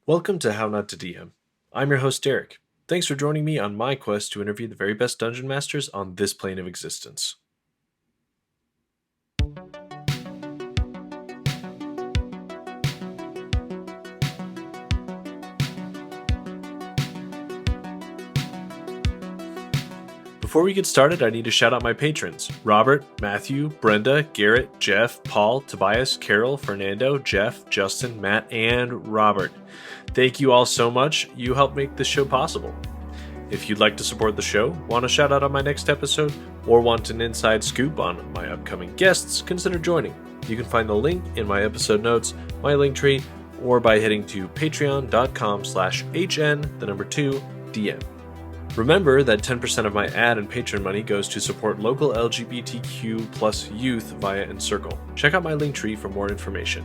Welcome to How Not to DM. I'm your host, Derek. Thanks for joining me on my quest to interview the very best dungeon masters on this plane of existence. Before we get started, I need to shout out my patrons: Robert, Matthew, Brenda, Garrett, Jeff, Paul, Tobias, Carol, Fernando, Jeff, Justin, Matt, and Robert. Thank you all so much. You help make this show possible. If you'd like to support the show, want a shout out on my next episode, or want an inside scoop on my upcoming guests, consider joining. You can find the link in my episode notes, my Linktree, or by heading to patreon.com/HN2DM. Remember that 10% of my ad and patron money goes to support local LGBTQ plus youth via Encircle. Check out my Linktree for more information.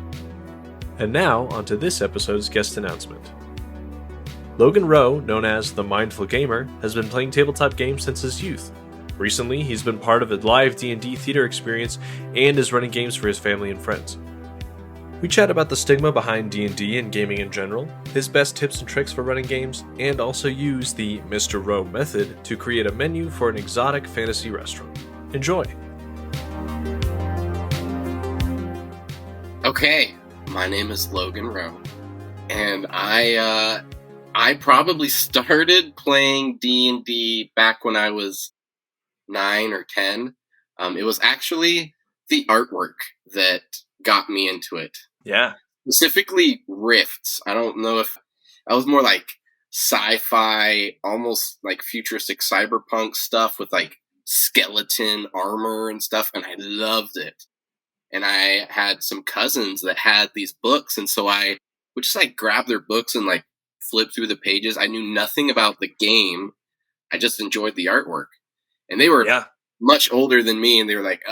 And now, onto this episode's guest announcement. Logan Roe, known as the Mindful Gamer, has been playing tabletop games since his youth. Recently, he's been part of a live D&D theater experience and is running games for his family and friends. We chat about the stigma behind D&D and gaming in general, his best tips and tricks for running games, and also use the Mr. Roe Method to create a menu for an exotic fantasy restaurant. Enjoy! Okay, my name is Logan Roe, and I probably started playing D&D back when I was 9 or 10. It was actually the artwork that got me into it. Yeah. Specifically rifts. I don't know if I was more like sci-fi, almost like futuristic cyberpunk stuff with like skeleton armor and stuff, and I loved it. And I had some cousins that had these books, and so I would just like grab their books and like flip through the pages. I knew nothing about the game. I just enjoyed the artwork. And they were much older than me, and they were like,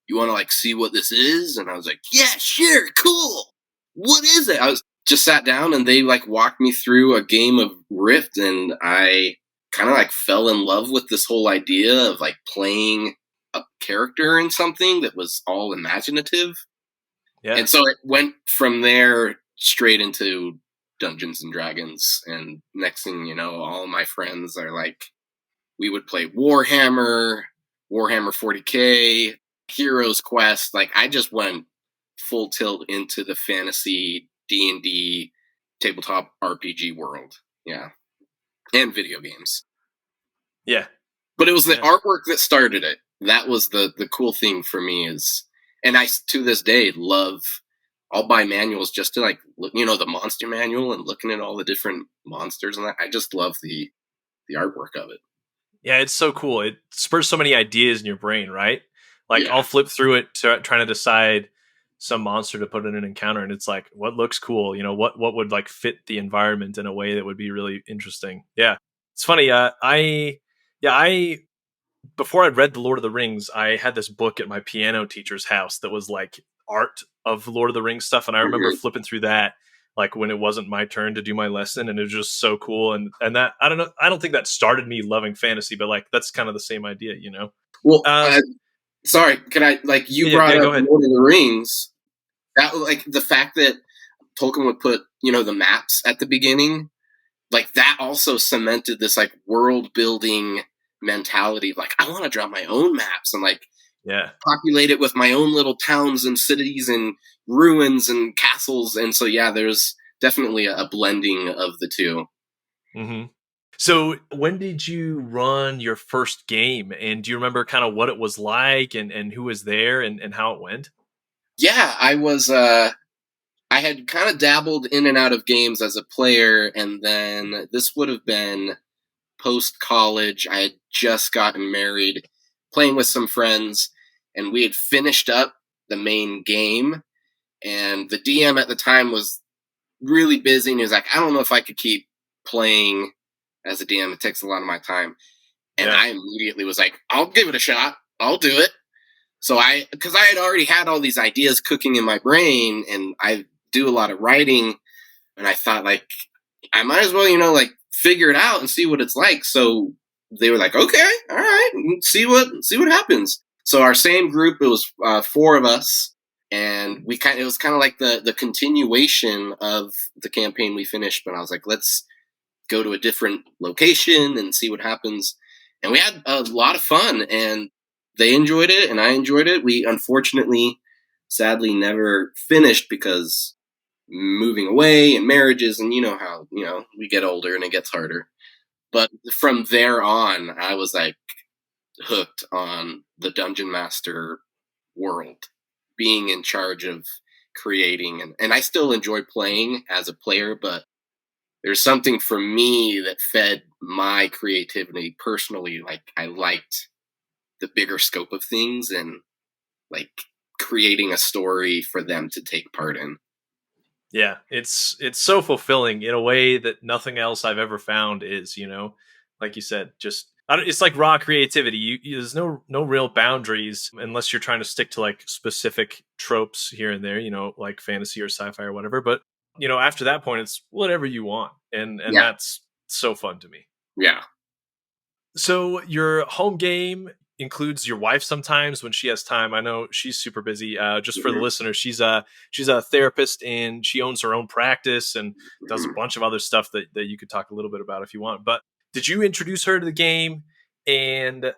you want to like see what this is? And I was like, yeah, sure, cool. What is it? I was just sat down and they like walked me through a game of Rift, and I kind of like fell in love with this whole idea of like playing a character in something that was all imaginative. Yeah. And so it went from there straight into Dungeons and Dragons. And next thing you know, all my friends are like, we would play Warhammer 40K, Heroes Quest. Like I just went full tilt into the fantasy D&D tabletop RPG world. Yeah. And video games. Yeah. But it was the artwork that started it. That was the cool thing for me is, and I to this day I'll buy manuals just to like look, the monster manual and looking at all the different monsters and that. I just love the artwork of it. Yeah, it's so cool. It spurs so many ideas in your brain, right? Like I'll flip through it trying to decide some monster to put in an encounter, and it's like, what looks cool? What would like fit the environment in a way that would be really interesting. Yeah, it's funny. I before I'd read The Lord of the Rings, I had this book at my piano teacher's house that was like art of Lord of the Rings stuff, and I remember flipping through that like when it wasn't my turn to do my lesson, and it was just so cool. And that I don't think that started me loving fantasy, but like that's kind of the same idea, Well, sorry, can I brought up Lord of the Rings? That like the fact that Tolkien would put the maps at the beginning, like that also cemented this like world building mentality. Like I want to draw my own maps and like populate it with my own little towns and cities and ruins and castles. And so there's definitely a blending of the two. Mm-hmm. So when did you run your first game, and do you remember kind of what it was like and who was there and how it went? Yeah, I was, I had kind of dabbled in and out of games as a player, and then this would have been post-college. I had just gotten married, playing with some friends, and we had finished up the main game, and the DM at the time was really busy, and he was like, I don't know if I could keep playing as a DM. It takes a lot of my time. And I immediately was like, I'll give it a shot. I'll do it. So because I had already had all these ideas cooking in my brain, and I do a lot of writing, and I thought like, I might as well, like figure it out and see what it's like. So they were like, okay, all right, see what happens. So our same group, it was 4 of us. And it was kind of like the continuation of the campaign we finished. But I was like, let's go to a different location and see what happens. And we had a lot of fun, and they enjoyed it, and I enjoyed it. We unfortunately, sadly, never finished because moving away and marriages, and you know how, we get older and it gets harder. But from there on, I was like hooked on the Dungeon Master world, being in charge of creating. And I still enjoy playing as a player, but there's something for me that fed my creativity personally. Like, I liked the bigger scope of things and like creating a story for them to take part in. Yeah, it's so fulfilling in a way that nothing else I've ever found is, like you said, just it's like raw creativity. There's no real boundaries unless you're trying to stick to like specific tropes here and there, like fantasy or sci-fi or whatever. But after that point, it's whatever you want, and Yeah. that's so fun to me. Yeah. So your home game includes your wife sometimes when she has time. I know she's super busy. Just for the listener, she's a therapist, and she owns her own practice and does a bunch of other stuff that you could talk a little bit about if you want. But did you introduce her to the game? And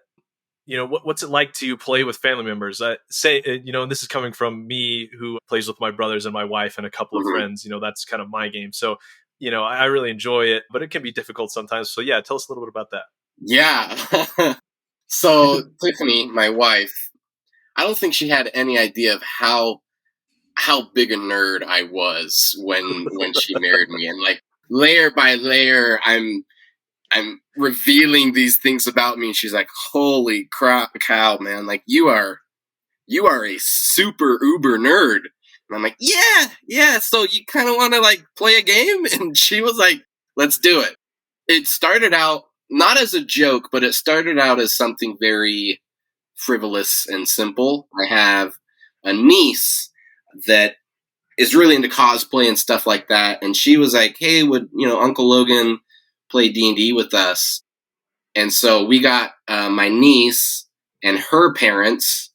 what's it like to play with family members? And this is coming from me, who plays with my brothers and my wife and a couple of friends. That's kind of my game. So I really enjoy it, but it can be difficult sometimes. So yeah, tell us a little bit about that. Yeah. So Tiffany, my wife, I don't think she had any idea of how big a nerd I was when she married me. And like layer by layer, I'm revealing these things about me, and she's like, "Holy crap, cow, man! Like you are a super uber nerd." And I'm like, "Yeah. So you kind of want to like play a game?" And she was like, "Let's do it." It started out not as a joke, but it started out as something very frivolous and simple. I have a niece that is really into cosplay and stuff like that, and she was like, "Hey, would Uncle Logan play D&D with us?" And so we got my niece and her parents,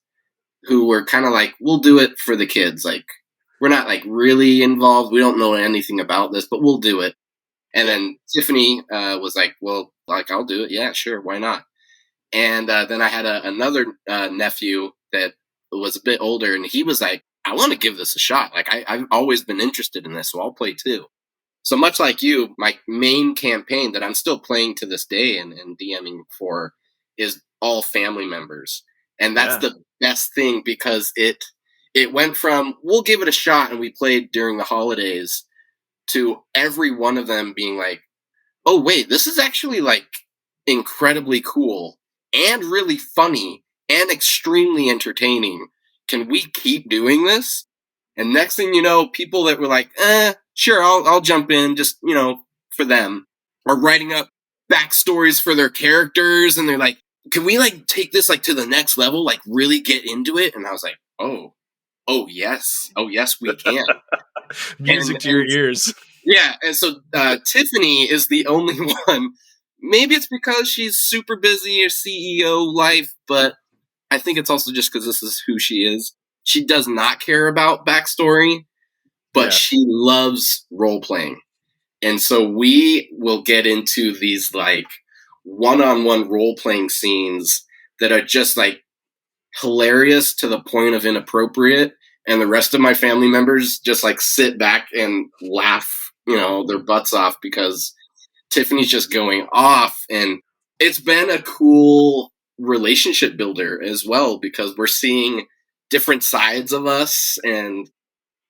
who were kind of like, "We'll do it for the kids. Like, we're not like really involved. We don't know anything about this, but we'll do it." And then Tiffany was like, "Well, like, I'll do it. Yeah, sure. Why not?" And then I had another nephew that was a bit older, and he was like, "I want to give this a shot. Like, I've always been interested in this, so I'll play too." So much like you, my main campaign that I'm still playing to this day and DMing for is all family members. And that's the best thing, because it went from, we'll give it a shot, and we played during the holidays, to every one of them being like, "Oh, wait, this is actually like incredibly cool and really funny and extremely entertaining. Can we keep doing this?" And next thing you know, people that were like, "Sure, I'll jump in," just, for them, are writing up backstories for their characters, and they're like, "Can we like take this like to the next level, like really get into it?" And I was like, oh yes, we can. Music to your ears. Yeah, and so Tiffany is the only one. Maybe it's because she's super busy, or CEO life, but I think it's also just because this is who she is. She does not care about backstory, but she loves role playing. And so we will get into these like one-on-one role playing scenes that are just like hilarious to the point of inappropriate. And the rest of my family members just like sit back and laugh, their butts off, because Tiffany's just going off. And it's been a cool relationship builder as well, because we're seeing different sides of us, and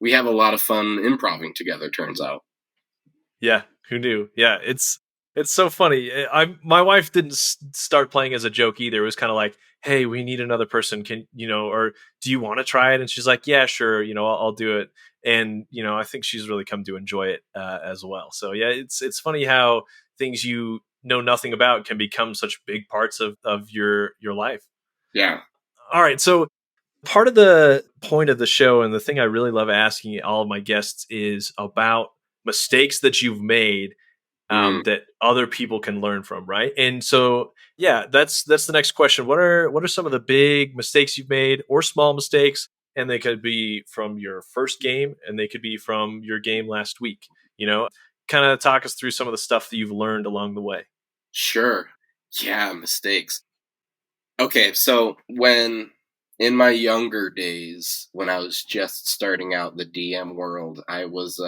we have a lot of fun improvising together, turns out. Yeah, who knew? Yeah, it's so funny. My wife didn't start playing as a joke either. It was kind of like, "Hey, we need another person. Can or do you want to try it?" And she's like, "Yeah, sure. I'll do it." And I think she's really come to enjoy it as well. So yeah, it's funny how things you know nothing about can become such big parts of your life. Yeah. All right, so part of the point of the show, and the thing I really love asking all of my guests, is about mistakes that you've made that other people can learn from, right? And so, yeah, that's the next question. What are some of the big mistakes you've made, or small mistakes, and they could be from your first game, and they could be from your game last week. Kind of talk us through some of the stuff that you've learned along the way. Sure. Yeah, mistakes. Okay, so in my younger days, when I was just starting out the DM world, I was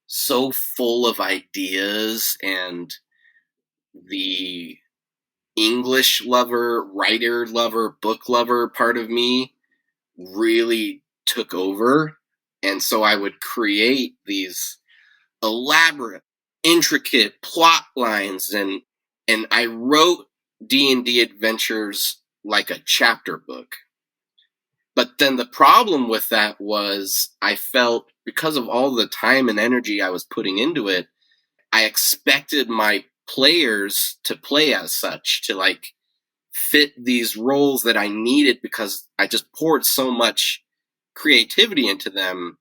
so full of ideas, and the English lover, writer lover, book lover part of me really took over. And so I would create these elaborate, intricate plot lines, and I wrote D&D adventures like a chapter book. But then the problem with that was I felt, because of all the time and energy I was putting into it, I expected my players to play as such, to like fit these roles that I needed, because I just poured so much creativity into them,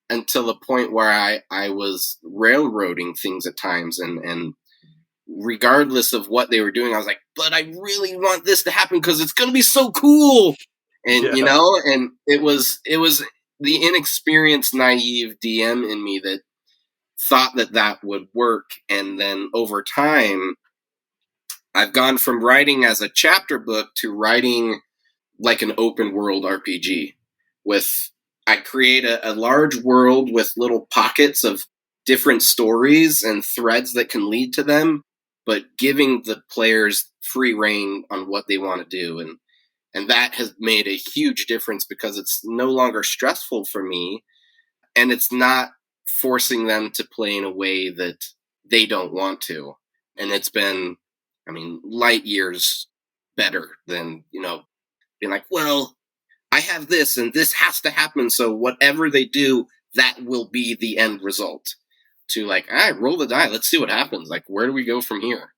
until the point where I was railroading things at times, and regardless of what they were doing, I was like, but I really want this to happen because it's going to be so cool. And, and it was the inexperienced, naive DM in me that thought that would work. And then over time, I've gone from writing as a chapter book to writing like an open world RPG. I create a large world with little pockets of different stories and threads that can lead to them, but giving the players free reign on what they want to do. And that has made a huge difference, because it's no longer stressful for me, and it's not forcing them to play in a way that they don't want to. And it's been, light years better than, being like, well, I have this and this has to happen, so whatever they do, that will be the end result. To like, all right, roll the die, let's see what happens. Like, where do we go from here?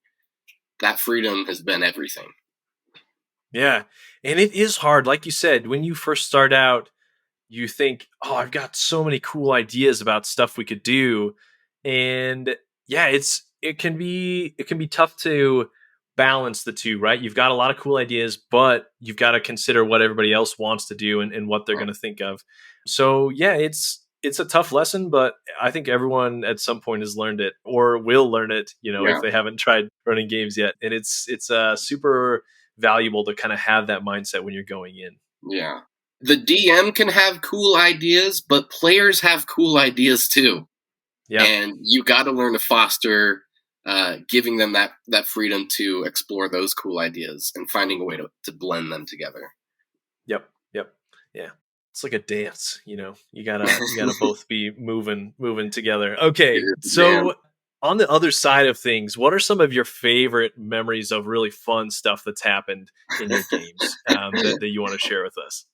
That freedom has been everything. Yeah. And it is hard. Like you said, when you first start out, you think, oh, I've got so many cool ideas about stuff we could do. And yeah, it can be tough to balance the two, right? You've got a lot of cool ideas, but you've got to consider what everybody else wants to do and what they're going to think of. So yeah, it's a tough lesson, but I think everyone at some point has learned it, or will learn it, if they haven't tried running games yet. And it's super valuable to kind of have that mindset when you're going in. Yeah. The DM can have cool ideas, but players have cool ideas too. Yeah. And you got to learn to foster giving them that freedom to explore those cool ideas and finding a way to blend them together. Yep. Yeah. It's like a dance, you gotta both be moving together. Okay. So on the other side of things, what are some of your favorite memories of really fun stuff that's happened in your games that you want to share with us?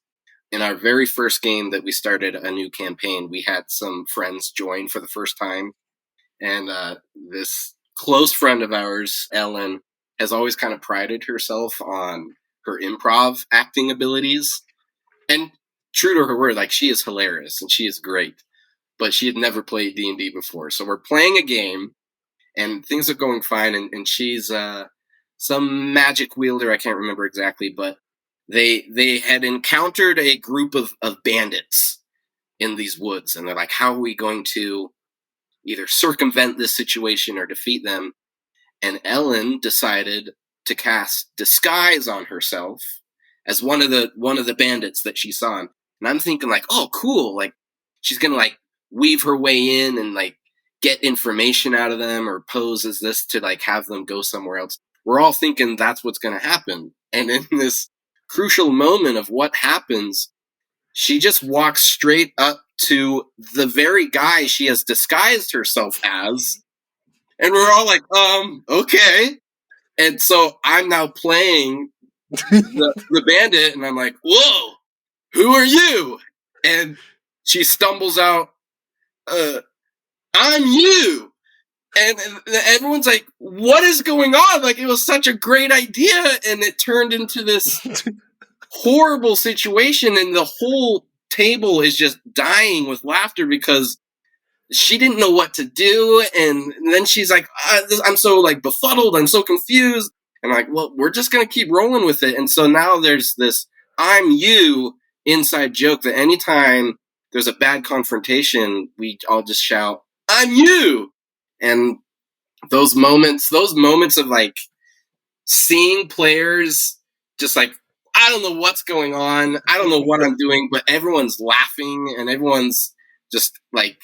In our very first game that we started a new campaign, we had some friends join for the first time. And this close friend of ours, Ellen, has always kind of prided herself on her improv acting abilities. And true to her word, like, she is hilarious and she is great. But she had never played D&D before. So we're playing a game and things are going fine. And she's some magic wielder, I can't remember exactly, but they had encountered a group of bandits in these woods. And they're like, how are we going to either circumvent this situation or defeat them? And Ellen decided to cast disguise on herself as one of the bandits that she saw. And I'm thinking like, oh, cool. Like, she's going to like weave her way in and like get information out of them, or pose as this to like have them go somewhere else. We're all thinking that's what's going to happen. And in this crucial moment of what happens, she just walks straight up to the very guy she has disguised herself as. And we're all like, okay. And so I'm now playing the bandit, and I'm like, whoa, who are you? And she stumbles out, I'm you. And everyone's like, what is going on? Like, it was such a great idea, and it turned into this horrible situation, and the whole table is just dying with laughter because she didn't know what to do. And then she's like, I'm so like befuddled, I'm so confused. And I'm like, well, we're just going to keep rolling with it. And so now there's this I'm you inside joke that anytime there's a bad confrontation, we all just shout, "I'm you!" And those moments of like seeing players just like, I don't know what's going on, I don't know what I'm doing, but everyone's laughing and everyone's just like,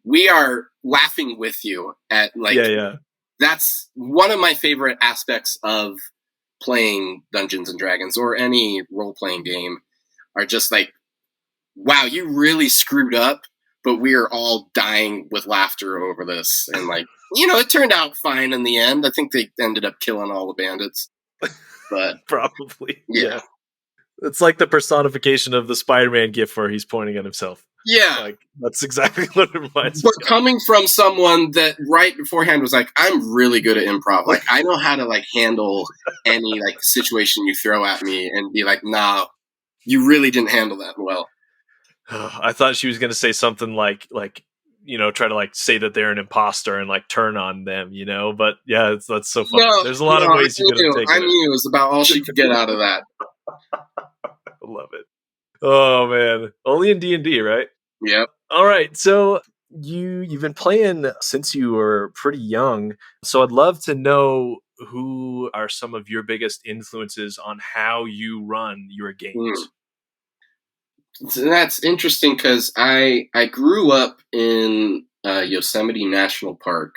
we are laughing with you at like, Yeah. that's one of my favorite aspects of playing Dungeons and Dragons or any role-playing game, are just like, wow, you really screwed up, but we are all dying with laughter over this. And like, it turned out fine in the end. I think they ended up killing all the bandits. But Probably. yeah. It's like the personification of the Spider-Man gif where he's pointing at himself. Yeah. Like, that's exactly what it reminds But me of. coming from someone that right beforehand was like, I'm really good at improv. Like, I know how to like handle any like situation you throw at me, and be like, nah, you really didn't handle that well. I thought she was going to say something like, try to like say that they're an imposter and like turn on them, but yeah, that's so funny. No, There's a lot of ways you could have taken I it. knew it was about all she could get out of that. I love it. Oh man, only in D&D, right? Yep. All right, so you've been playing since you were pretty young, so I'd love to know who are some of your biggest influences on how you run your games. So that's interesting because I grew up in Yosemite National Park,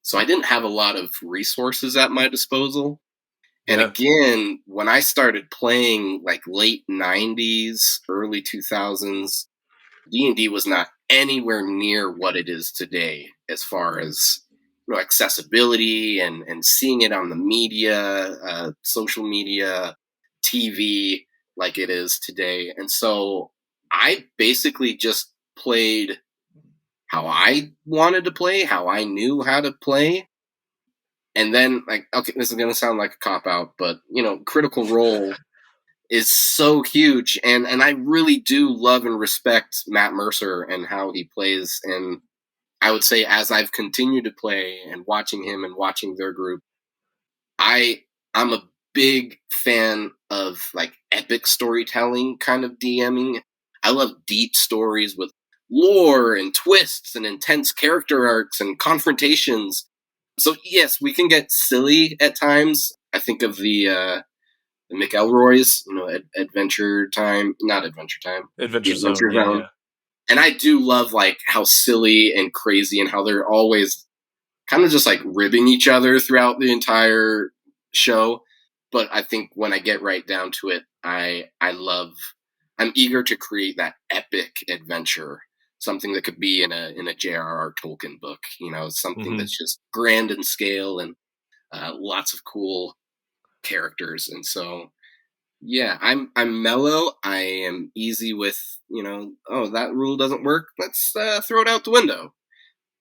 so I didn't have a lot of resources at my disposal. And again, when I started playing like late 90s, early 2000s, D&D was not anywhere near what it is today as far as accessibility and seeing it on the media, social media, TV, like it is today. And so I basically just played how I wanted to play, how I knew how to play. And then, like, okay, this is going to sound like a cop-out, but, Critical Role is so huge. And I really do love and respect Matt Mercer and how he plays. And I would say as I've continued to play and watching him and watching their group, I'm a big fan of, like, epic storytelling kind of DMing. I love deep stories with lore and twists and intense character arcs and confrontations. So yes, we can get silly at times. I think of the McElroy's, Adventure Time, not Adventure Time, Adventure the Zone. Adventure Zone. Yeah. And I do love like how silly and crazy and how they're always kind of just like ribbing each other throughout the entire show. But I think when I get right down to it, I'm eager to create that epic adventure. Something that could be in a J.R.R. Tolkien book, something that's just grand in scale and lots of cool characters. And so, yeah, I'm mellow. I am easy with, that rule doesn't work. Let's throw it out the window.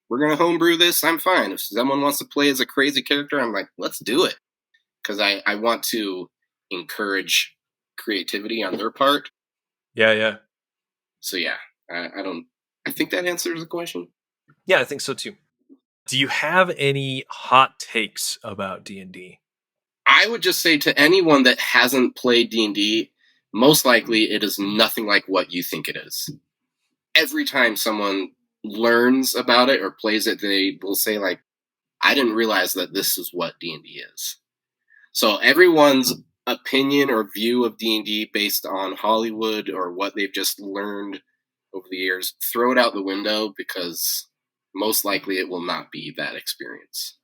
We're gonna homebrew this. I'm fine. If someone wants to play as a crazy character, I'm like, let's do it, because I want to encourage creativity on their part. Yeah. So yeah, I think that answers the question. Yeah, I think so too. Do you have any hot takes about D&D? I would just say to anyone that hasn't played D&D, most likely it is nothing like what you think it is. Every time someone learns about it or plays it, they will say like, I didn't realize that this is what D&D is. So everyone's opinion or view of D&D based on Hollywood or what they've just learned over the years, throw it out the window, because most likely it will not be that experience.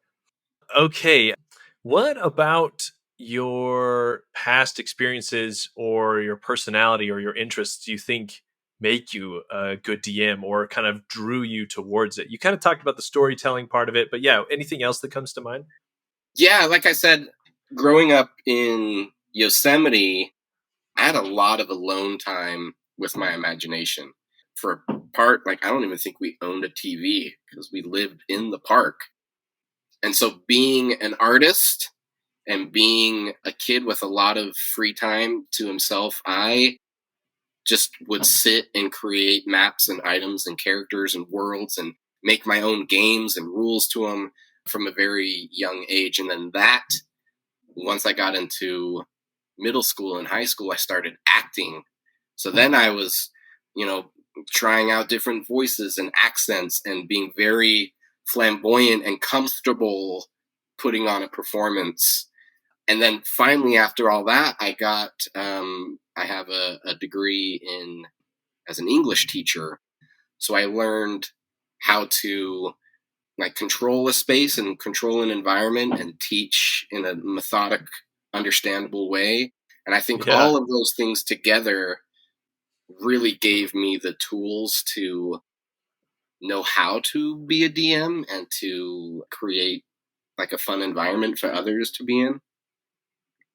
Okay. What about your past experiences or your personality or your interests do you think make you a good DM or kind of drew you towards it? You kind of talked about the storytelling part of it, but yeah, anything else that comes to mind? Yeah, like I said, growing up in Yosemite, I had a lot of alone time with my imagination. For a part, like, I don't even think we owned a TV because we lived in the park. And so being an artist and being a kid with a lot of free time to himself, I just would sit and create maps and items and characters and worlds and make my own games and rules to them from a very young age. And then once I got into middle school and high school, I started acting So then I was, trying out different voices and accents and being very flamboyant and comfortable putting on a performance. And then finally, after all that, I have a degree as an English teacher. So I learned how to control a space and control an environment and teach in a methodic, understandable way. And I think all of those things together really gave me the tools to know how to be a DM and to create a fun environment for others to be in.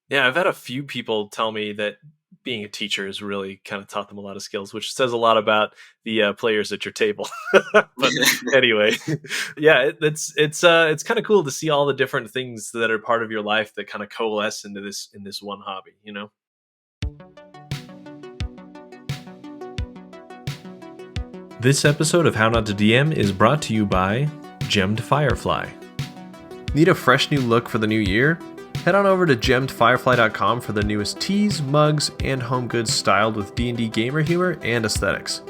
Yeah, I've had a few people tell me that being a teacher has really kind of taught them a lot of skills, which says a lot about the players at your table. But anyway, yeah, it's kind of cool to see all the different things that are part of your life that kind of coalesce into this one hobby, This episode of How Not to DM is brought to you by Gemmed Firefly. Need a fresh new look for the new year? Head on over to gemmedfirefly.com for the newest tees, mugs, and home goods styled with D&D gamer humor and aesthetics.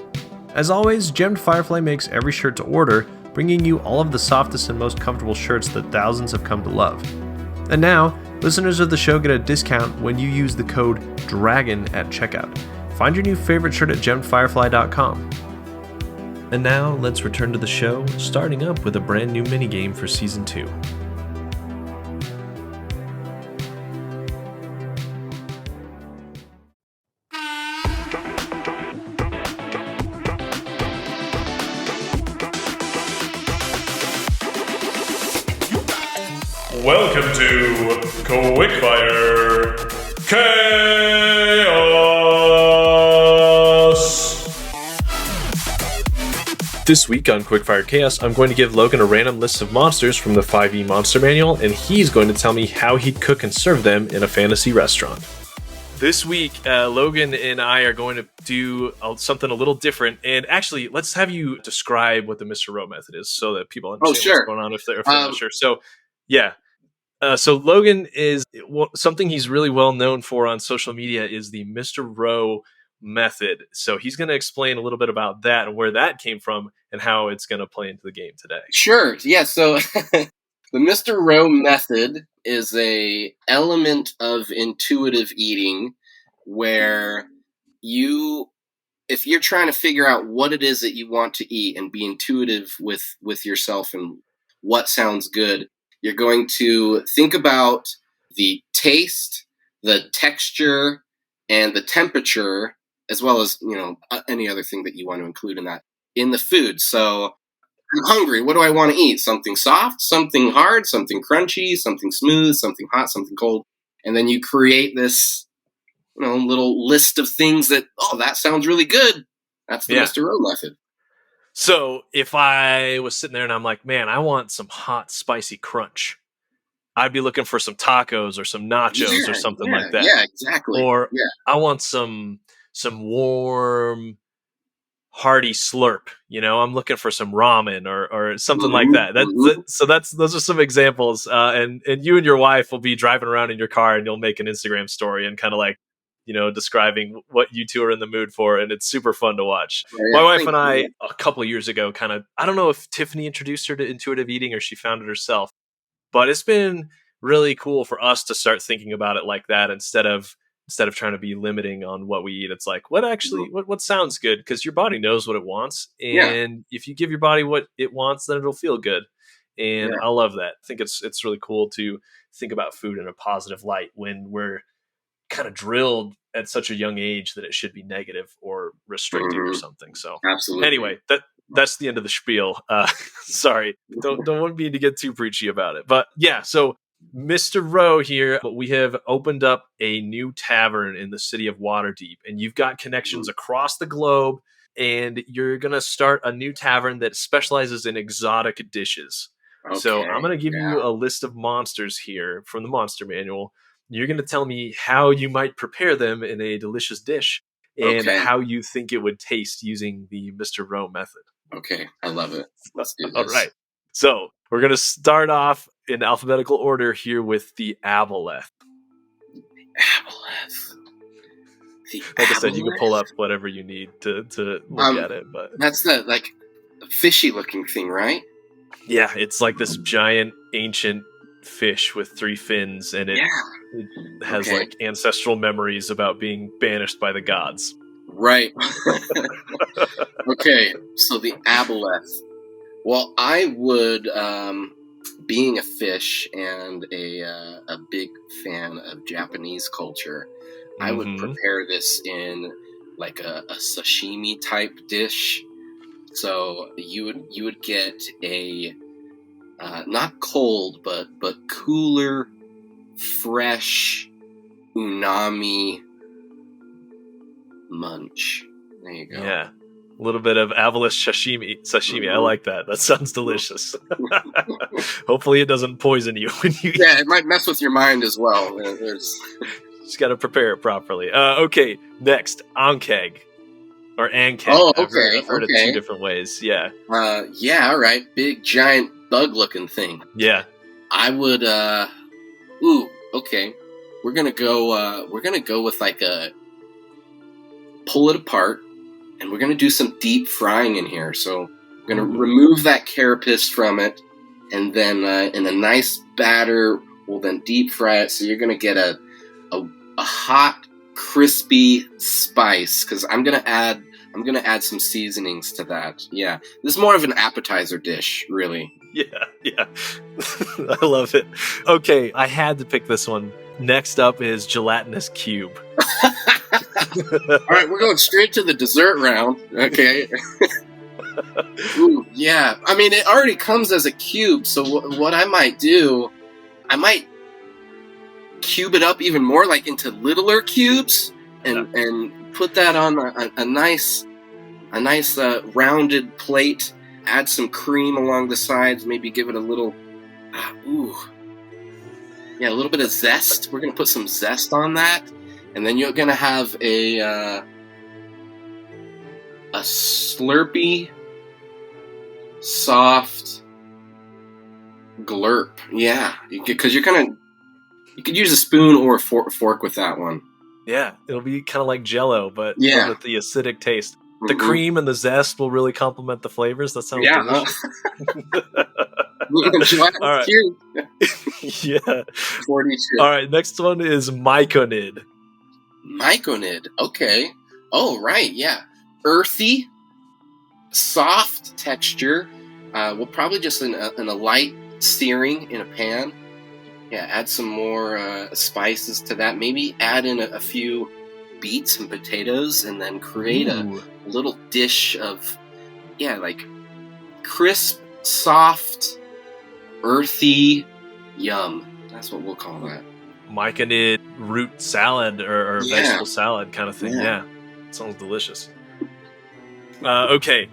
As always, Gemmed Firefly makes every shirt to order, bringing you all of the softest and most comfortable shirts that thousands have come to love. And now, listeners of the show get a discount when you use the code DRAGON at checkout. Find your new favorite shirt at gemmedfirefly.com. And now, let's return to the show, starting up with a brand new minigame for Season 2. Welcome to Quickfire Chaos! This week on Quickfire Chaos, I'm going to give Logan a random list of monsters from the 5e Monster Manual, and he's going to tell me how he'd cook and serve them in a fantasy restaurant. This week, Logan and I are going to do something a little different, and actually, let's have you describe what the Mr. Roe Method is so that people understand what's going on if they're not sure. So, yeah. So Logan is something he's really well known for on social media is the Mr. Roe Method. So he's going to explain a little bit about that and where that came from and how it's going to play into the game today. Sure. Yeah. So the Mr. Roe Method is a element of intuitive eating where if you're trying to figure out what it is that you want to eat and be intuitive with yourself and what sounds good, you're going to think about the taste, the texture, and the temperature, as well as, any other thing that you want to include in the food. So I'm hungry. What do I want to eat? Something soft, something hard, something crunchy, something smooth, something hot, something cold. And then you create this, little list of things that sounds really good. That's the Mr. Roe Method. So if I was sitting there and I'm like, man, I want some hot, spicy crunch, I'd be looking for some tacos or some nachos or something like that. Yeah, exactly. Or I want some warm, hearty slurp. I'm looking for some ramen or something like that. Those are some examples. And you and your wife will be driving around in your car and you'll make an Instagram story and kind of describing what you two are in the mood for, and it's super fun to watch. My wife and I, a couple of years ago, I don't know if Tiffany introduced her to intuitive eating or she found it herself, but it's been really cool for us to start thinking about it like that instead of trying to be limiting on what we eat. It's like, what sounds good? Because your body knows what it wants, and if you give your body what it wants, then it'll feel good. And I love that. I think it's really cool to think about food in a positive light when we're kind of drilled at such a young age that it should be negative or restricting or something. So absolutely. Anyway, that's the end of the spiel. Sorry, don't want me to get too preachy about it, but yeah. So Mr. Roe here, we have opened up a new tavern in the city of Waterdeep, and you've got connections across the globe, and you're going to start a new tavern that specializes in exotic dishes. Okay, so I'm going to give you a list of monsters here from the Monster Manual. You're going to tell me how you might prepare them in a delicious dish and how you think it would taste using the Mr. Roe method. Okay, I love it. Let's do this. All right. So we're going to start off in alphabetical order here with the aboleth. Aboleth. The Like I said, you can pull aboleth? up whatever you need to look at it, but That's the like fishy looking thing, right? yeah, it's like this giant ancient fish with 3 fins, and it Yeah. has Okay. like ancestral memories about being banished by the gods. Right. Okay. So the aboleth. Well, I would, being a fish and a big fan of Japanese culture, I would Mm-hmm. prepare this in like a sashimi type dish. So you would get a not cold but cooler, fresh unami munch. There you go. Yeah. A little bit of Avalis sashimi. I like that. That sounds delicious. Hopefully it doesn't poison you when you eat. Yeah, it might mess with your mind as well. There's Just got to prepare it properly. Okay, next, ankeg. Or ankeg. Oh, I've okay, heard it 2 okay. different ways. Yeah. Yeah, all right. Big giant bug looking thing. Yeah. I would okay. We're gonna go with like a pull it apart, and we're gonna do some deep frying in here. So we're gonna remove that carapace from it, and then in a nice batter, we'll then deep fry it. So you're gonna get a hot, crispy spice, because I'm gonna add some seasonings to that. Yeah, this is more of an appetizer dish, really. Yeah. I love it. Okay, I had to pick this one. Next up is gelatinous cube. All right, we're going straight to the dessert round. Okay. Ooh, yeah. I mean, it already comes as a cube, so what I might do, I might cube it up even more, like into littler cubes, and put that on a nice rounded plate. Add some cream along the sides. Maybe give it a little, a little bit of zest. We're gonna put some zest on that, and then you're gonna have a slurpy, soft glurp. Yeah, because you could use a spoon or a fork with that one. Yeah, it'll be kind of like Jell-O, but Yeah. with the acidic taste. The cream and the zest will really complement the flavors. That sounds delicious. All right. Yeah. 42. All right, next one is myconid. Myconid. Okay. Oh, right. Yeah. Earthy, soft texture. We'll probably just in a light searing in a pan. Yeah, add some more spices to that. Maybe add in a few beets and potatoes, and then create a little dish of, like crisp, soft, earthy yum. That's what we'll call that. Myconid root salad or vegetable salad kind of thing. Yeah. Sounds delicious. Okay,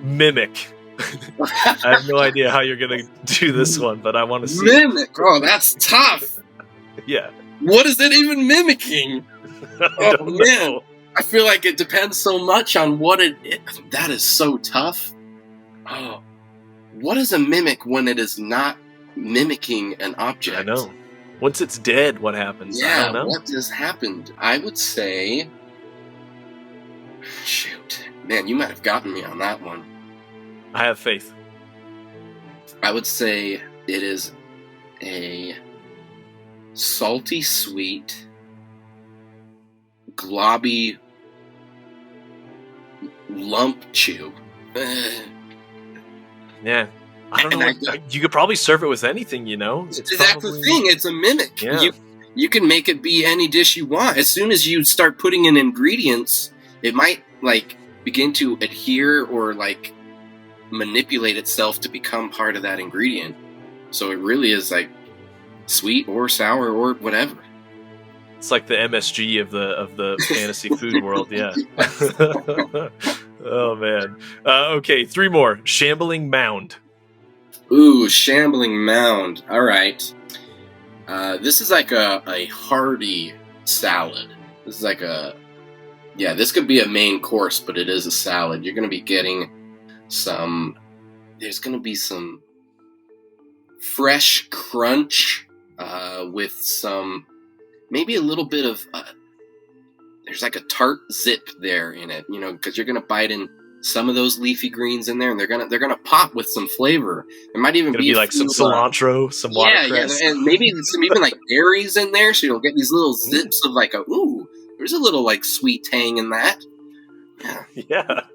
mimic. I have no idea how you're going to do this one, but I want to see. Mimic? Oh, that's tough. Yeah. What is it even mimicking? Oh, man. I feel like it depends so much on what it is. That is so tough. Oh. What is a mimic when it is not mimicking an object? I know. Once it's dead, what happens? Yeah, I don't know. what has happened? I would say... Shoot. Man, you might have gotten me on that one. I have faith. I would say it is a salty sweet, globby lump chew. Yeah. I don't know. You could probably serve it with anything, It's that's probably... the thing. It's a mimic. Yeah. You can make it be any dish you want. As soon as you start putting in ingredients, it might begin to adhere or manipulate itself to become part of that ingredient. So it really is sweet or sour or whatever. It's like the MSG of the fantasy food world, yeah. Oh man. Okay, 3 more. Shambling mound. Ooh, shambling mound. All right. This is like a hearty salad. This is this could be a main course, but it is a salad. You're going to be getting there's going to be some fresh crunch with some, maybe a little bit of there's like a tart zip there in it, because you're gonna bite in some of those leafy greens in there, and they're gonna pop with some flavor. There might even Gonna be be like some cilantro, some watercress. and maybe some even like berries in there, so you'll get these little zips of like there's a little like sweet tang in that. Yeah.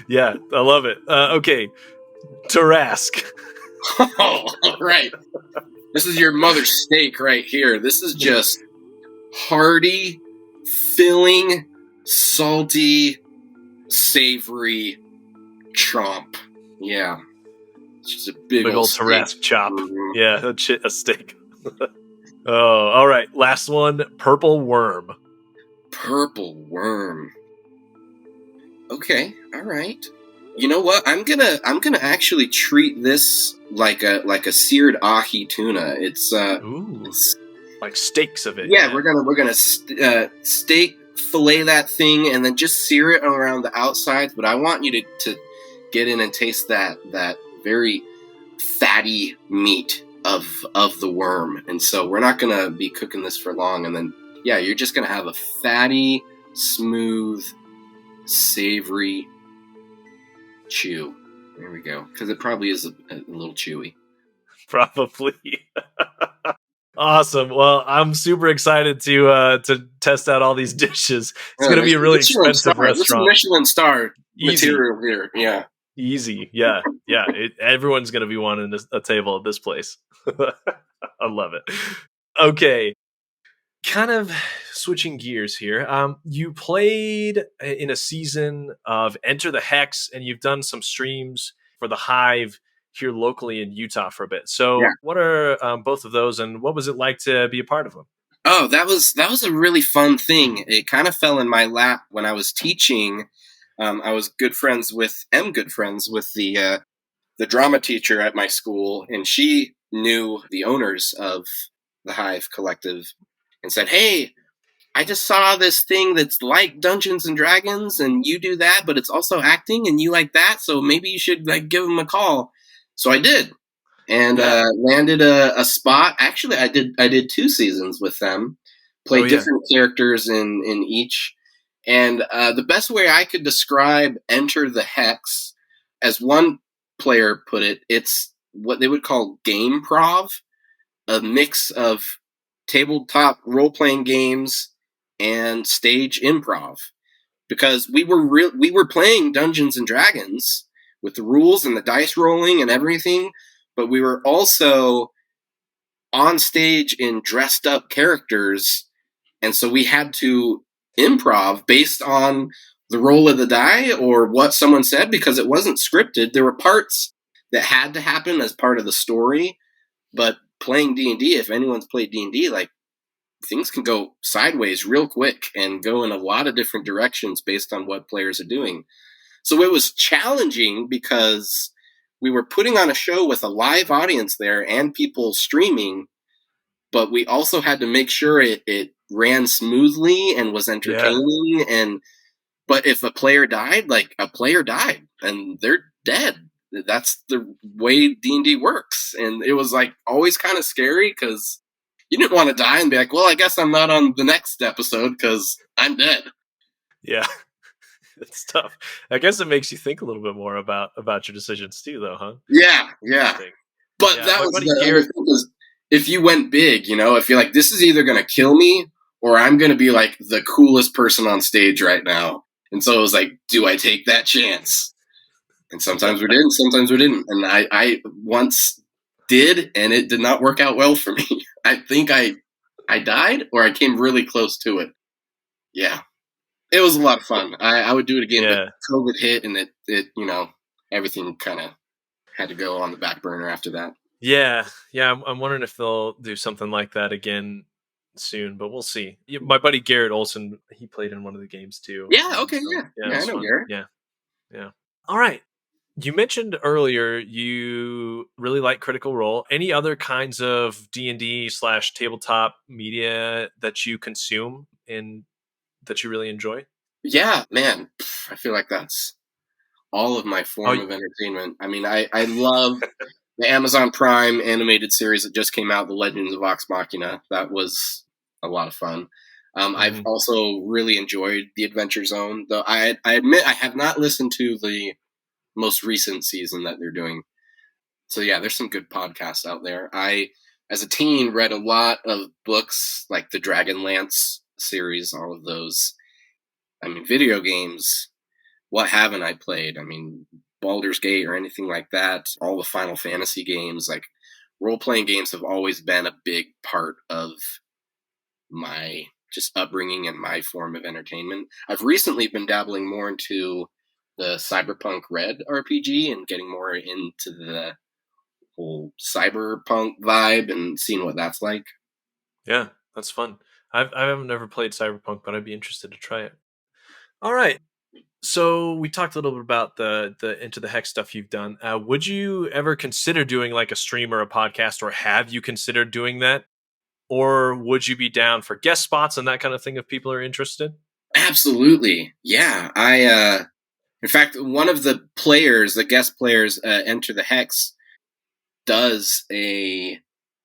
Yeah, I love it. Okay, Tarask. Oh, right. This is your mother's steak right here. This is just hearty, filling, salty, savory chomp. Yeah. It's just a big old Tarask chop. Mm-hmm. Yeah, a steak. Oh, all right. Last one, purple worm. Purple worm. Okay, all right. You know what? I'm gonna actually treat this like a seared ahi tuna. It's like steaks of it. Yeah, we're gonna steak fillet that thing and then just sear it around the outsides. But I want you to get in and taste that very fatty meat of the worm. And so we're not gonna be cooking this for long. And then you're just gonna have a fatty, smooth, savory chew. There we go. Because it probably is a little chewy. Probably. Awesome. Well, I'm super excited to test out all these dishes. It's going to be a really expensive restaurant. This is Michelin star material here. Yeah. Easy. Yeah. Yeah. Everyone's going to be wanting a table at this place. I love it. Okay. Kind of switching gears here. You played in a season of Enter the Hex, and you've done some streams for the Hive here locally in Utah for a bit. So what are both of those, and what was it like to be a part of them? Oh, that was a really fun thing. It kind of fell in my lap when I was teaching. I was good friends with the drama teacher at my school, and she knew the owners of the Hive Collective and said, "Hey, I just saw this thing that's like Dungeons and Dragons, and you do that, but it's also acting, and you like that, so maybe you should give them a call." So I did, and landed a spot. Actually, I did 2 seasons with them, played different characters in each. And the best way I could describe Enter the Hex, as one player put it, it's what they would call game prov, a mix of tabletop role-playing games and stage improv, because we were playing Dungeons and Dragons with the rules and the dice rolling and everything, but we were also on stage in dressed up characters, and so we had to improv based on the roll of the die or what someone said, because it wasn't scripted. There were parts that had to happen as part of the story, but playing D&D, if anyone's played D&D, like, things can go sideways real quick and go in a lot of different directions based on what players are doing. So it was challenging because we were putting on a show with a live audience there and people streaming, but we also had to make sure it ran smoothly and was entertaining. Yeah. But if a player died, and they're dead. That's the way D&D works. And it was always kind of scary because you didn't want to die and be like, well, I guess I'm not on the next episode because I'm dead. Yeah. It's tough. I guess it makes you think a little bit more about your decisions too, though, huh? Yeah. But that was the other thing, is if you went big, if you're like, this is either going to kill me or I'm going to be like the coolest person on stage right now. And so it was like, do I take that chance? And sometimes we did, and sometimes we didn't. And I once did, and it did not work out well for me. I think I died, or I came really close to it. Yeah. It was a lot of fun. I would do it again, but COVID hit, and it everything kind of had to go on the back burner after that. Yeah. I'm wondering if they'll do something like that again soon, but we'll see. My buddy Garrett Olson, he played in one of the games too. Yeah. Okay. So, yeah. I know Garrett. Yeah. All right. You mentioned earlier you really like Critical Role. Any other kinds of D&D / tabletop media that you consume and that you really enjoy? Yeah, man. I feel like that's all of my form of entertainment. I mean, I love the Amazon Prime animated series that just came out, The Legends of Vox Machina. That was a lot of fun. I've also really enjoyed the Adventure Zone, though I admit I have not listened to the most recent season that they're doing. So yeah, there's some good podcasts out there. I, as a teen, read a lot of books like the Dragonlance series, all of those. I mean, video games, what haven't I played? I mean, Baldur's Gate or anything like that, all the Final Fantasy games, like role-playing games have always been a big part of my just upbringing and my form of entertainment. I've recently been dabbling more into the Cyberpunk Red RPG and getting more into the whole cyberpunk vibe and seeing what that's like. Yeah, that's fun. I haven't never played Cyberpunk, but I'd be interested to try it. All right. So we talked a little bit about the Into the Hex stuff you've done. Would you ever consider doing like a stream or a podcast, or have you considered doing that? Or would you be down for guest spots and that kind of thing if people are interested? Absolutely. Yeah. In fact, one of the players, the guest players, Enter the Hex, does a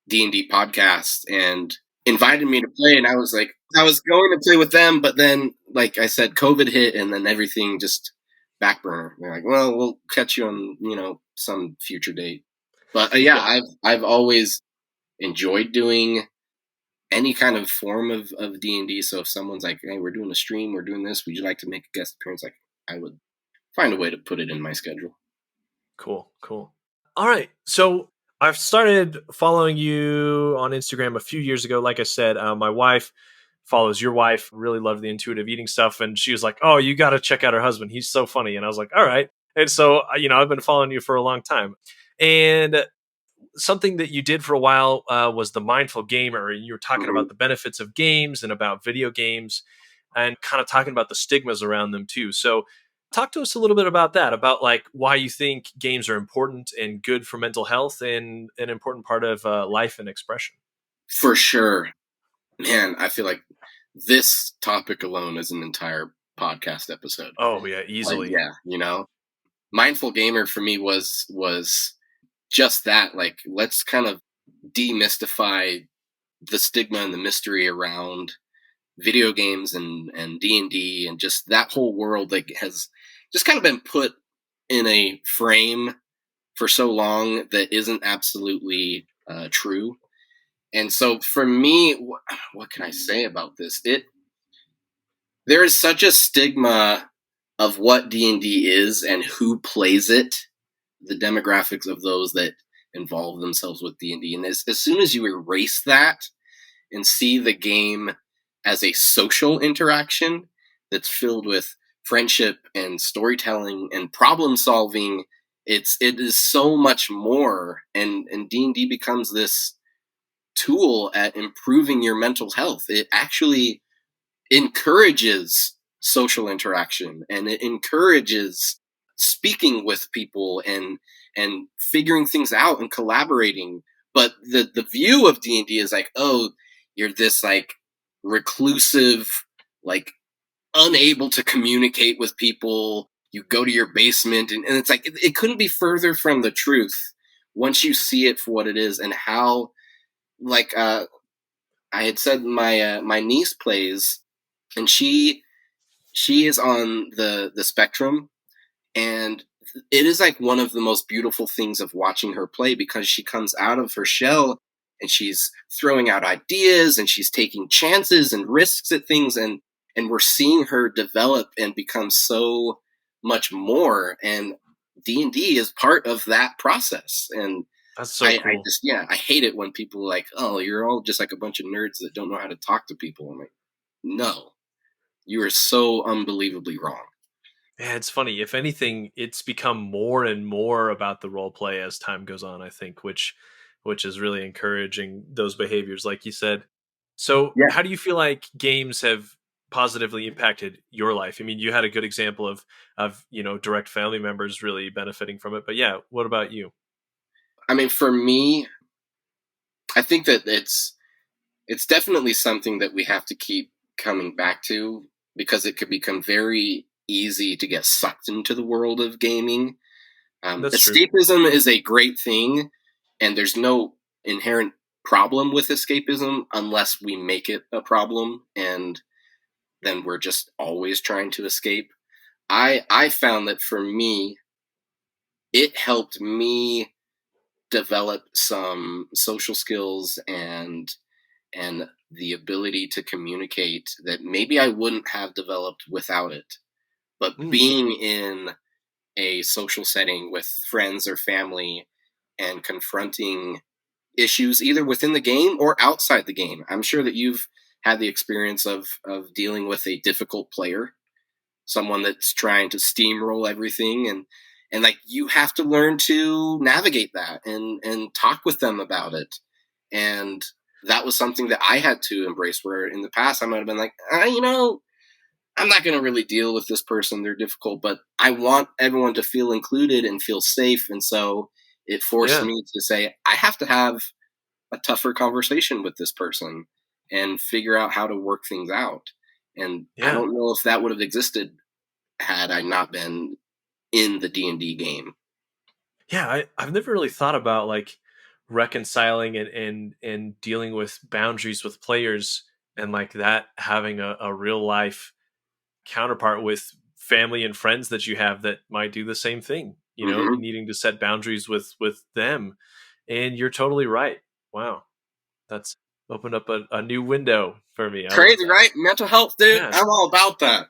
D&D podcast and invited me to play. And I was like, I was going to play with them, but then, like I said, COVID hit and then everything just back burner. They're like, well, we'll catch you on, some future date. But yeah, I've always enjoyed doing any kind of form of D&D. So if someone's like, hey, we're doing a stream, we're doing this, would you like to make a guest appearance? Like, I would find a way to put it in my schedule. Cool. All right. So I've started following you on Instagram a few years ago. Like I said, my wife follows your wife, really loved the intuitive eating stuff. And she was like, oh, you got to check out her husband. He's so funny. And I was like, all right. And so, I've been following you for a long time. And something that you did for a while was the mindful gamer. And you were talking about the benefits of games and about video games and kind of talking about the stigmas around them too. So talk to us a little bit about that, about like why you think games are important and good for mental health and an important part of life and expression. For sure. Man, I feel like this topic alone is an entire podcast episode. Oh yeah, easily. Like, mindful gamer for me was just that. Like, let's kind of demystify the stigma and the mystery around video games and D&D and just that whole world that has just kind of been put in a frame for so long that isn't absolutely true. And so for me, what can I say about this? There is such a stigma of what D&D is and who plays it, the demographics of those that involve themselves with D&D. And as soon as you erase that and see the game as a social interaction that's filled with friendship and storytelling and problem solving, it is so much more. And D&D becomes this tool at improving your mental health. It actually encourages social interaction and it encourages speaking with people and figuring things out and collaborating. But the view of D&D is like, oh, you're this like reclusive, like unable to communicate with people. You go to your basement and it's like, it couldn't be further from the truth once you see it for what it is and how, like, I had said my niece plays and she is on the spectrum, and it is like one of the most beautiful things of watching her play because she comes out of her shell and she's throwing out ideas and she's taking chances and risks at things and we're seeing her develop and become so much more, and D&D is part of that process. And that's so cool. I hate it when people are like, oh, you're all just like a bunch of nerds that don't know how to talk to people. I'm like, no, you are so unbelievably wrong. Yeah, it's funny. If anything, it's become more and more about the role play as time goes on, I think, which is really encouraging those behaviors, like you said. So how do you feel like games have positively impacted your life? I mean, you had a good example of direct family members really benefiting from it. But yeah, what about you? I mean, for me, I think that it's definitely something that we have to keep coming back to because it could become very easy to get sucked into the world of gaming. Escapism is a great thing, and there's no inherent problem with escapism unless we make it a problem, and then we're just always trying to escape. I found that for me, it helped me develop some social skills and the ability to communicate that maybe I wouldn't have developed without it. But being in a social setting with friends or family and confronting issues either within the game or outside the game. I'm sure that you've had the experience of dealing with a difficult player, someone that's trying to steamroll everything, and like you have to learn to navigate that and talk with them about it. And that was something that I had to embrace, where in the past I might have been like, I'm not going to really deal with this person. They're difficult, but I want everyone to feel included and feel safe. And so it forced me to say, I have to have a tougher conversation with this person and figure out how to work things out. And I don't know if that would have existed had I not been in the D&D game. Yeah, I've never really thought about like reconciling and dealing with boundaries with players, and like that having a real life counterpart with family and friends that you have that might do the same thing, needing to set boundaries with them. And you're totally right. Wow. That's opened up a new window for me. Crazy, right? Mental health, dude. Yeah. I'm all about that.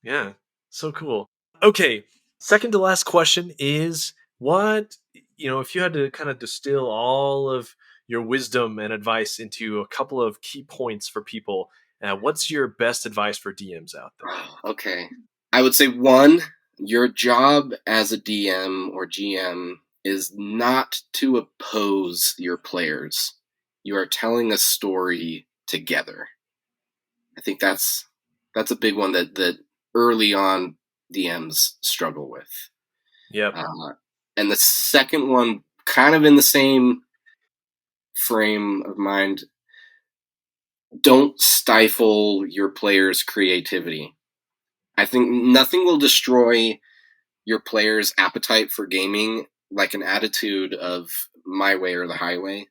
Yeah. So cool. Okay. Second to last question is, what, if you had to kind of distill all of your wisdom and advice into a couple of key points for people, what's your best advice for DMs out there? Okay. I would say, one, your job as a DM or GM is not to oppose your players. You are telling a story together. I think that's a big one that early on DMs struggle with. Yep. And the second one, kind of in the same frame of mind, don't stifle your players' creativity. I think nothing will destroy your players' appetite for gaming like an attitude of my way or the highway.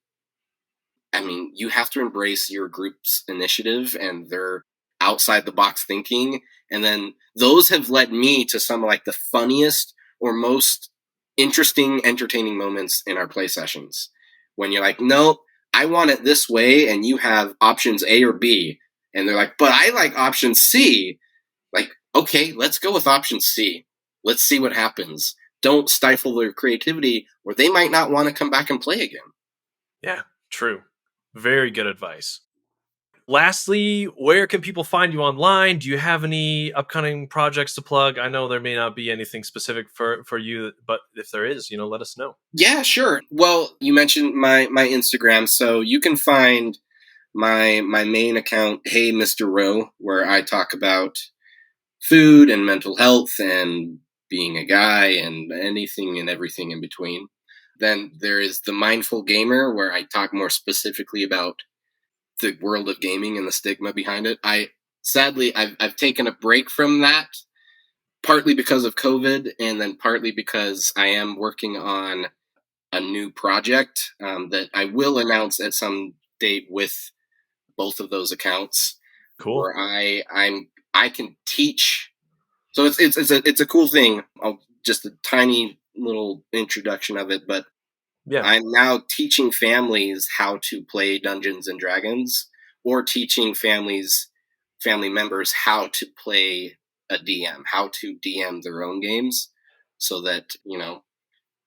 I mean, you have to embrace your group's initiative and their outside the box thinking. And then those have led me to some of like the funniest or most interesting, entertaining moments in our play sessions. When you're like, no, I want it this way, and you have options A or B. And they're like, but I like option C. Like, okay, let's go with option C. Let's see what happens. Don't stifle their creativity, or they might not want to come back and play again. Yeah, true. Very good advice. Lastly, where can people find you online? Do you have any upcoming projects to plug? I know there may not be anything specific for you, but if there is, let us know. Yeah, sure. Well, you mentioned my Instagram, so you can find my main account, Hey Mr. Roe, where I talk about food and mental health and being a guy and anything and everything in between. Then there is the Mindful Gamer, where I talk more specifically about the world of gaming and the stigma behind it. Sadly I've taken a break from that, partly because of COVID, and then partly because I am working on a new project that I will announce at some date with both of those accounts. Cool. Where I can teach. So it's a cool thing. Just a tiny little introduction of it, but yeah, I'm now teaching families how to play Dungeons and Dragons, or teaching family members how to play a DM, how to DM their own games, so that,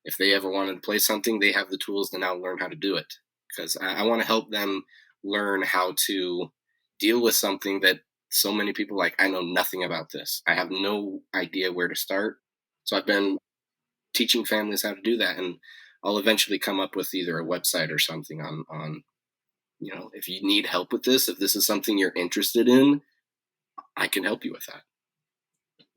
if they ever wanted to play something, they have the tools to now learn how to do it. Because I want to help them learn how to deal with something that so many people like, I know nothing about this. I have no idea where to start. So I've been teaching families how to do that, and I'll eventually come up with either a website or something on if you need help with this, if this is something you're interested in, I can help you with that.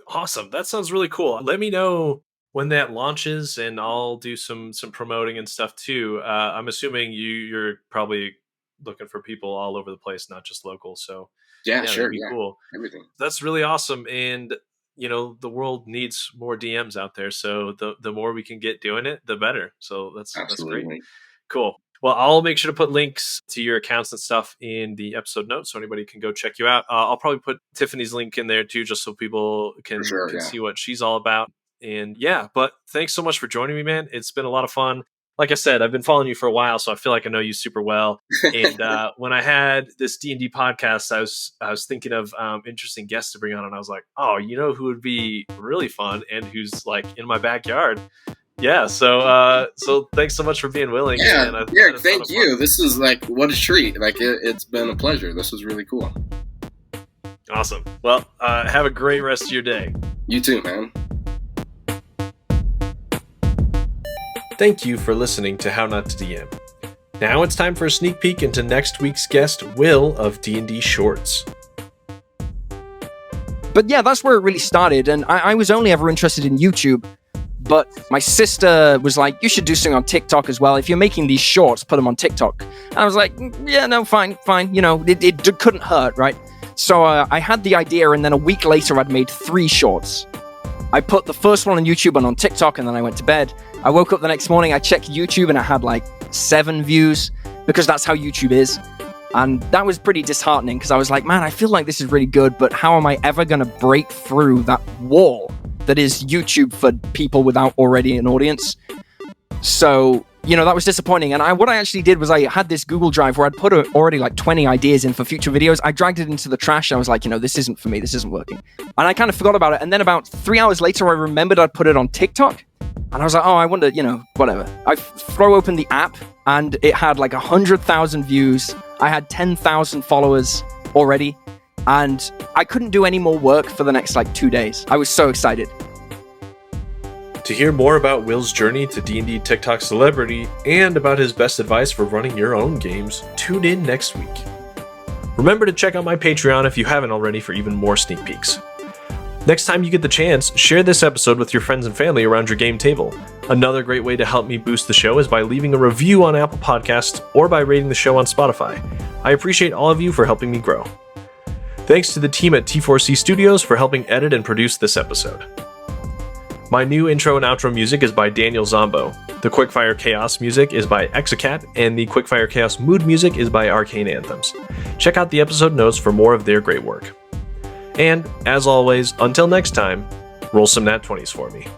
Awesome. That sounds really cool. Let me know when that launches, and I'll do some promoting and stuff too. I'm assuming you're probably looking for people all over the place, not just local. So yeah, sure, that'd be cool. Everything. That's really awesome. And the world needs more DMs out there. So the more we can get doing it, the better. So that's great. Cool. Well, I'll make sure to put links to your accounts and stuff in the episode notes so anybody can go check you out. I'll probably put Tiffany's link in there too, just so people can see what she's all about. And yeah, but thanks so much for joining me, man. It's been a lot of fun. Like I said, I've been following you for a while, so I feel like I know you super well. And when I had this D&D podcast, I was thinking of interesting guests to bring on, and I was like, oh, you know who would be really fun and who's like in my backyard? Yeah, so thanks so much for being willing. Yeah, Derek, thank you. This is like, what a treat. Like, it's been a pleasure. This was really cool. Awesome. Well, have a great rest of your day. You too, man. Thank you for listening to How Not to DM. Now it's time for a sneak peek into next week's guest, Will of D&D Shorts. But yeah, that's where it really started, and I was only ever interested in YouTube, but my sister was like, you should do something on TikTok as well. If you're making these shorts, put them on TikTok. And I was like, yeah, no, fine. You know, it couldn't hurt, right? So I had the idea, and then a week later, I'd made 3 shorts. I put the first one on YouTube and on TikTok, and then I went to bed. I woke up the next morning, I checked YouTube, and it had like 7 views, because that's how YouTube is. And that was pretty disheartening, because I was like, man, I feel like this is really good, but how am I ever going to break through that wall that is YouTube for people without already an audience? So, you know, that was disappointing. And what I actually did was I had this Google Drive where I'd put already like 20 ideas in for future videos. I dragged it into the trash. I was like, you know, this isn't for me. This isn't working. And I kind of forgot about it. And then about 3 hours later, I remembered I'd put it on TikTok. And I was like, oh, I wonder, you know, whatever. I throw open the app, and it had like 100,000 views. I had 10,000 followers already. And I couldn't do any more work for the next like 2 days. I was so excited. To hear more about Will's journey to D&D TikTok celebrity and about his best advice for running your own games, tune in next week. Remember to check out my Patreon if you haven't already for even more sneak peeks. Next time you get the chance, share this episode with your friends and family around your game table. Another great way to help me boost the show is by leaving a review on Apple Podcasts or by rating the show on Spotify. I appreciate all of you for helping me grow. Thanks to the team at T4C Studios for helping edit and produce this episode. My new intro and outro music is by Danijel Zambo. The Quickfire Chaos music is by Exacat, and the Quickfire Chaos mood music is by Arcane Anthems. Check out the episode notes for more of their great work. And, as always, until next time, roll some nat 20s for me.